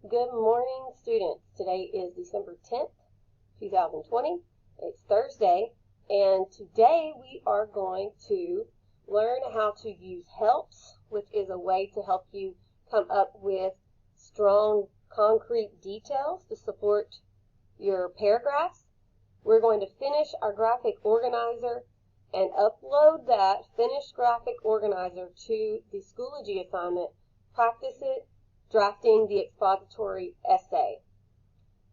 Good morning, students. Today is December 10th, 2020. It's Thursday, and today we are going to learn how to use helps, which is a way to help you come up with strong, concrete details to support your paragraphs. We're going to finish our graphic organizer and upload that finished graphic organizer to the Schoology assignment. Practice it drafting the expository essay.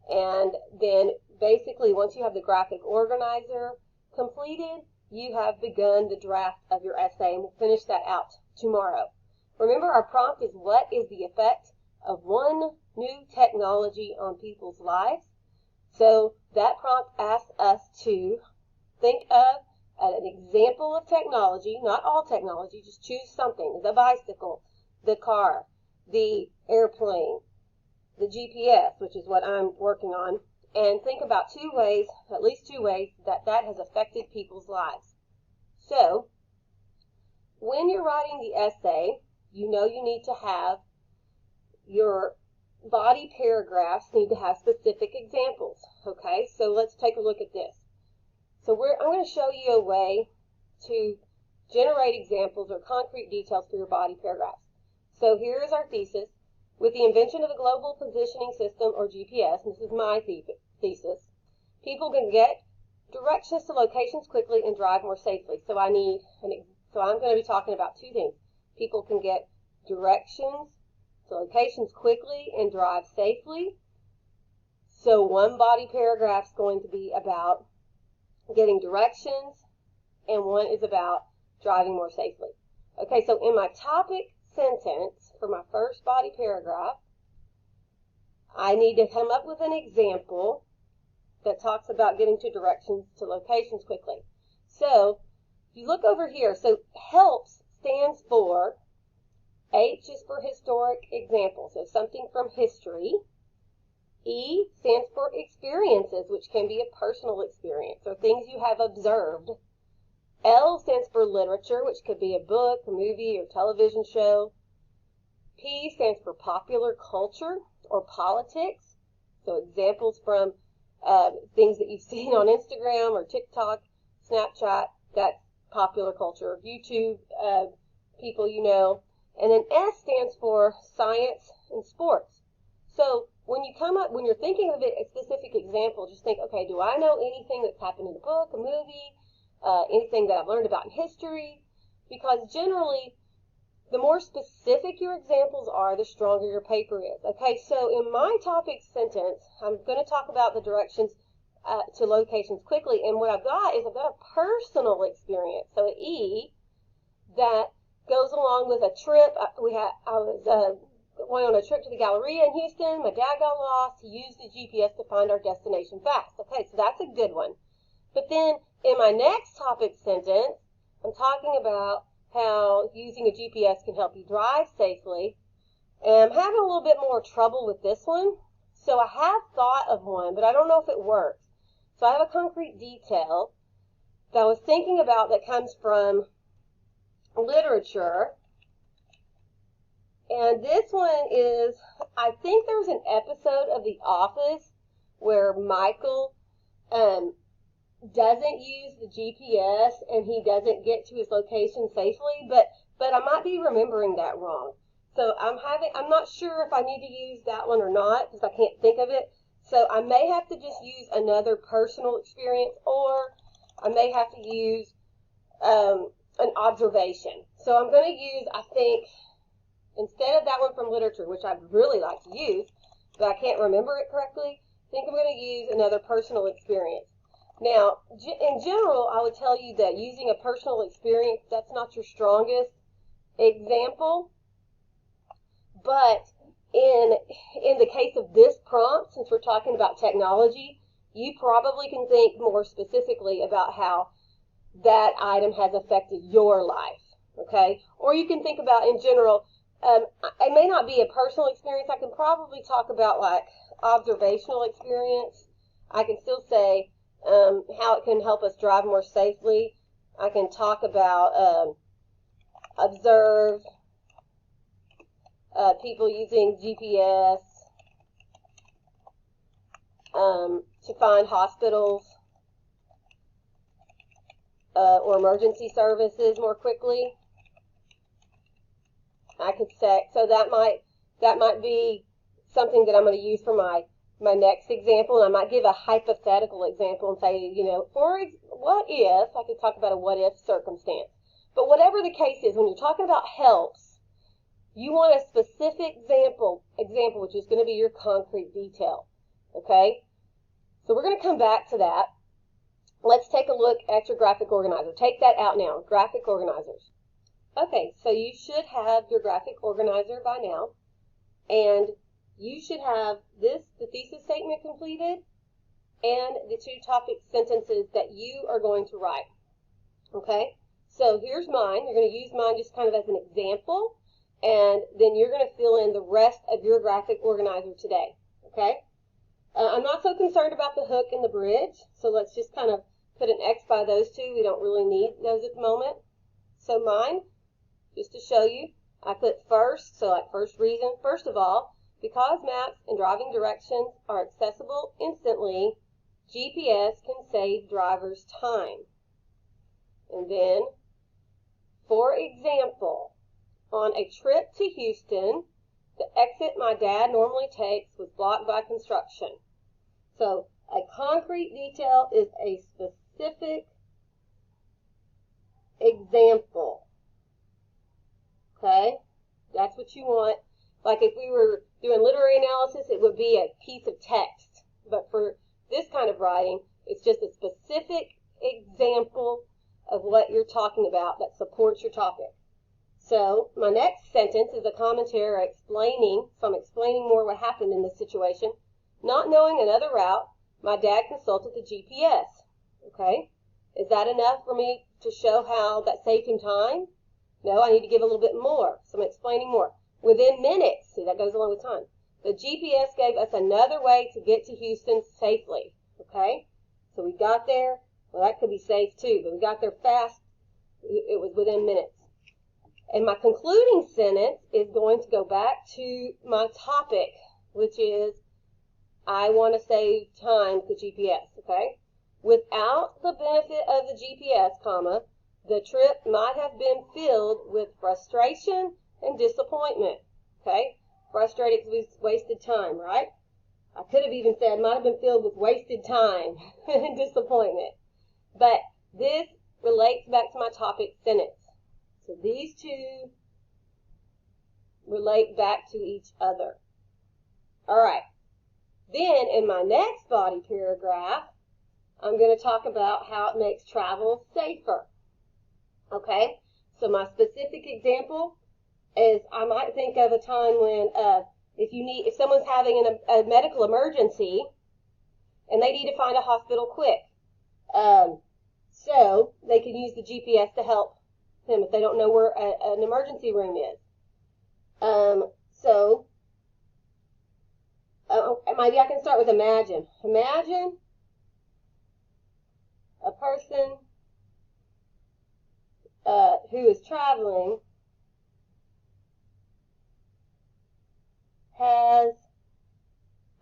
And then basically once you have the graphic organizer completed, you have begun the draft of your essay, and we'll finish that out tomorrow. Remember, our prompt is, what is the effect of one new technology on people's lives? So that prompt asks us to think of an example of technology, not all technology, just choose something: the bicycle, the car, the airplane, the GPS, which is what I'm working on, and think about at least two ways that has affected people's lives. So, when you're writing the essay, you know you need to have your body paragraphs need to have specific examples. Okay, so let's take a look at this. So I'm going to show you a way to generate examples or concrete details for your body paragraphs. So here is our thesis. With the invention of the Global Positioning System, or GPS, and this is my thesis, people can get directions to locations quickly and drive more safely. So I'm going to be talking about two things. People can get directions to locations quickly and drive safely. So one body paragraph is going to be about getting directions, and one is about driving more safely. Okay, so in my topic sentence for my first body paragraph, I need to come up with an example that talks about getting to directions to locations quickly. So you look over here. So HELPS stands for, H is for historic example, so something from history. E stands for experiences, which can be a personal experience or things you have observed. L stands for literature, which could be a book, a movie, or television show. P stands for popular culture or politics, so examples from things that you've seen on Instagram or TikTok, Snapchat, that's popular culture, YouTube, people you know. And then S stands for science and sports. So when you're thinking of a specific example, just think, okay, do I know anything that's happened in a book, a movie, anything that I've learned about in history? Because generally, the more specific your examples are, the stronger your paper is. Okay, so in my topic sentence, I'm going to talk about the directions to locations quickly, and what I've got a personal experience. So an E that goes along with a trip. I was going on a trip to the Galleria in Houston. My dad got lost. He used the GPS to find our destination fast. Okay, so that's a good one. But then in my next topic sentence, I'm talking about how using a GPS can help you drive safely. And I'm having a little bit more trouble with this one. So I have thought of one, but I don't know if it works. So I have a concrete detail that I was thinking about that comes from literature. And this one is, I think there's an episode of The Office where Michael doesn't use the GPS and he doesn't get to his location safely, but I might be remembering that wrong. So I'm not sure if I need to use that one or not because I can't think of it. So I may have to just use another personal experience, or I may have to use an observation. So I'm going to use, I think, instead of that one from literature, which I'd really like to use, but I can't remember it correctly, I think I'm going to use another personal experience. Now, in general, I would tell you that using a personal experience, that's not your strongest example. But in the case of this prompt, since we're talking about technology, you probably can think more specifically about how that item has affected your life. Okay? Or you can think about, in general, it may not be a personal experience. I can probably talk about like observational experience. I can still say how it can help us drive more safely. I can talk about observe people using GPS, to find hospitals or emergency services more quickly. I could say, so that might be something that I'm going to use for my next example. And I might give a hypothetical example and say, you know, what if, I could talk about a what if circumstance. But whatever the case is, when you're talking about helps, you want a specific example, which is going to be your concrete detail. Okay? So we're going to come back to that. Let's take a look at your graphic organizer. Take that out now, graphic organizers. Okay, so you should have your graphic organizer by now, and you should have the thesis statement completed, and the 2 topic sentences that you are going to write. Okay, so here's mine. You're going to use mine just kind of as an example, and then you're going to fill in the rest of your graphic organizer today. Okay, I'm not so concerned about the hook and the bridge, so let's just kind of put an X by those 2. We don't really need those at the moment. So mine, just to show you, I put first, so like first reason. First of all, because maps and driving directions are accessible instantly, GPS can save drivers time. And then, for example, on a trip to Houston, the exit my dad normally takes was blocked by construction. So a concrete detail is a specific example. Okay? That's what you want. Like if we were doing literary analysis, it would be a piece of text. But for this kind of writing, it's just a specific example of what you're talking about that supports your topic. So my next sentence is a commentary explaining, so I'm explaining more what happened in this situation. Not knowing another route, my dad consulted the GPS. Okay? Is that enough for me to show how that saved him time? No, I need to give a little bit more, so I'm explaining more. Within minutes, see, that goes along with time, the GPS gave us another way to get to Houston safely. Okay? So we got there. Well, that could be safe too, but we got there fast. It was within minutes. And my concluding sentence is going to go back to my topic, which is I want to save time with the GPS. Okay? Without the benefit of the GPS, comma, the trip might have been filled with frustration and disappointment. Okay? Frustrated because we wasted time, right? I could have even said might have been filled with wasted time and disappointment. But this relates back to my topic sentence. So these 2 relate back to each other. All right. Then in my next body paragraph, I'm going to talk about how it makes travel safer. Okay, so my specific example is I might think of a time when if someone's having a medical emergency and they need to find a hospital quick, so they can use the GPS to help them if they don't know where an emergency room is. Maybe I can start with imagine. Imagine a person who is traveling has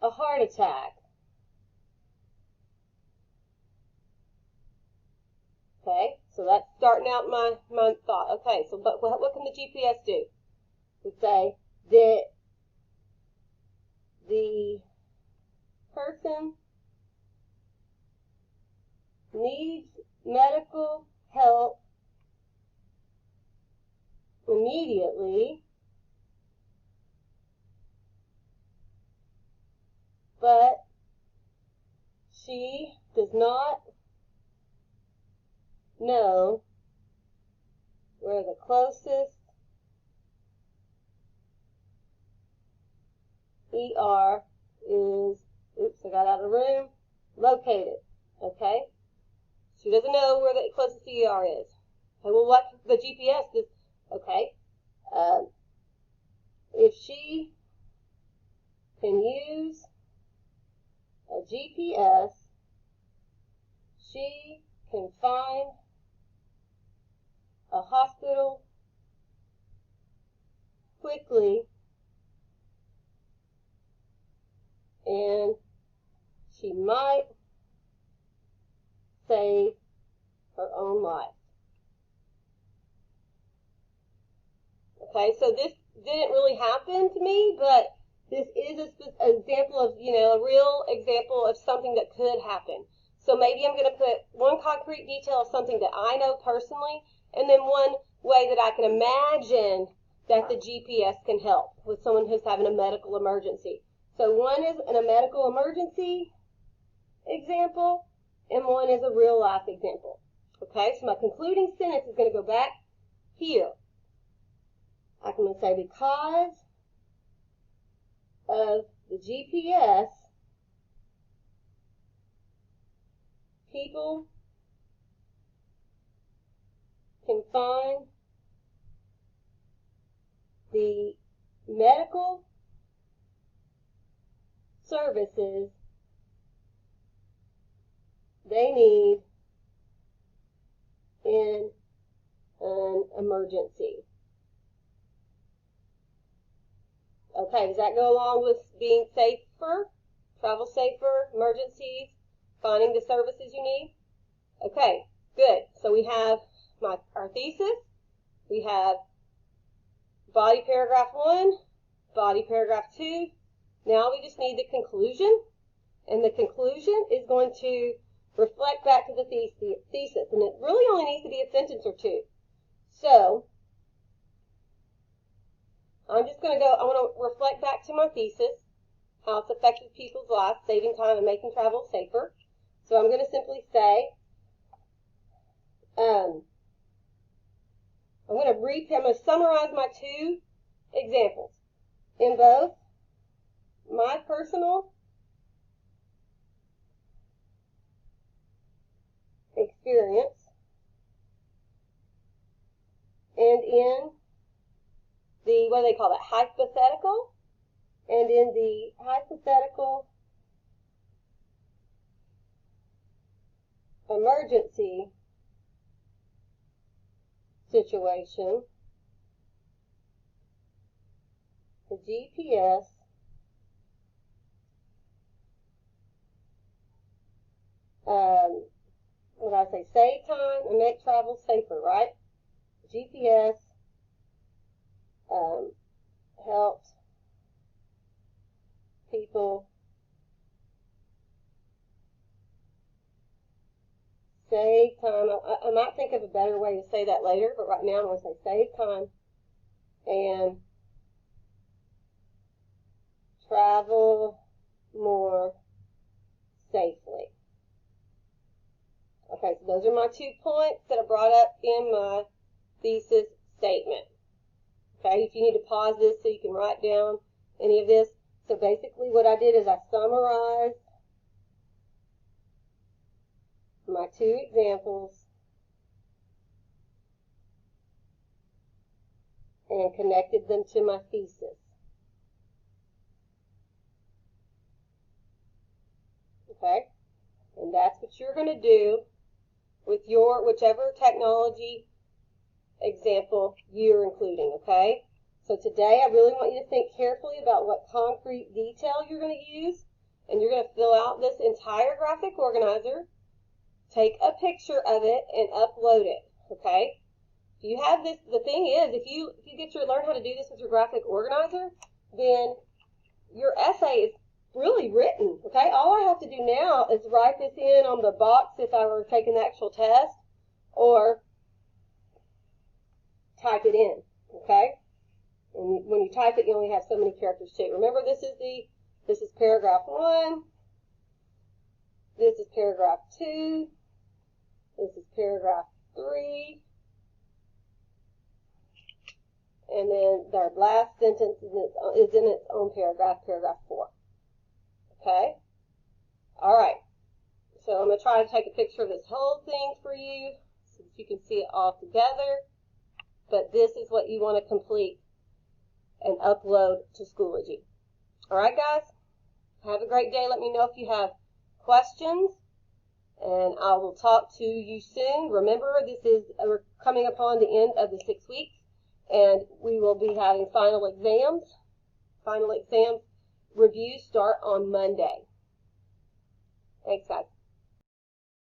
a heart attack. Okay, so that's starting out my thought. Okay, so but what can the GPS do? We say that the person needs medical help immediately, but she does not know where the closest ER is, oops, I got out of the room, located. Okay? She doesn't know where the closest ER is. Okay, well, what the GPS is, okay, if she can use a GPS, she can find a hospital quickly, and she might save her own life. Okay, so this didn't really happen to me, but this is an example of, a real example of something that could happen. So maybe I'm going to put one concrete detail of something that I know personally, and then one way that I can imagine that the GPS can help with someone who's having a medical emergency. So one is a medical emergency example, and one is a real life example. Okay, so my concluding sentence is going to go back here. I'm going to say because of the GPS, people can find the medical services they need in an emergency. Okay, does that go along with being safer, travel safer, emergencies, finding the services you need? Okay, good. So we have our thesis. We have body paragraph 1, body paragraph 2. Now we just need the conclusion. And the conclusion is going to reflect back to the thesis. And it really only needs to be a sentence or two. So I'm just going to I want to reflect back to my thesis, how it's affected people's lives, saving time and making travel safer. So I'm going to simply say, I'm going to summarize my two examples. In both my personal experience and in the, what do they call that, hypothetical, and in the hypothetical emergency situation, the GPS what did I say, save time and make travel safer, right? GPS helps people save time. I might think of a better way to say that later, but right now I'm going to say save time and travel more safely. Okay, so those are my 2 points that I brought up in my thesis statement. Okay, if you need to pause this so you can write down any of this. So basically what I did is I summarized my 2 examples and connected them to my thesis. Okay, and that's what you're going to do with your whichever technology example you're including, okay? So today I really want you to think carefully about what concrete detail you're going to use, and you're going to fill out this entire graphic organizer, take a picture of it, and upload it, okay? If you have this, the thing is, if you learn how to do this with your graphic organizer, then your essay is really written, okay? All I have to do now is write this in on the box if I were taking the actual test, or type it in, okay? And when you type it, you only have so many characters too. Remember, this is paragraph 1, this is paragraph 2, this is paragraph 3, and then their last sentence is in its own paragraph, paragraph 4. Okay? All right. So I'm going to try to take a picture of this whole thing for you so that you can see it all together. But this is what you want to complete and upload to Schoology. All right, guys? Have a great day. Let me know if you have questions, and I will talk to you soon. Remember, we're coming upon the end of the 6 weeks, and we will be having final exams. Final exams reviews start on Monday. Thanks, guys.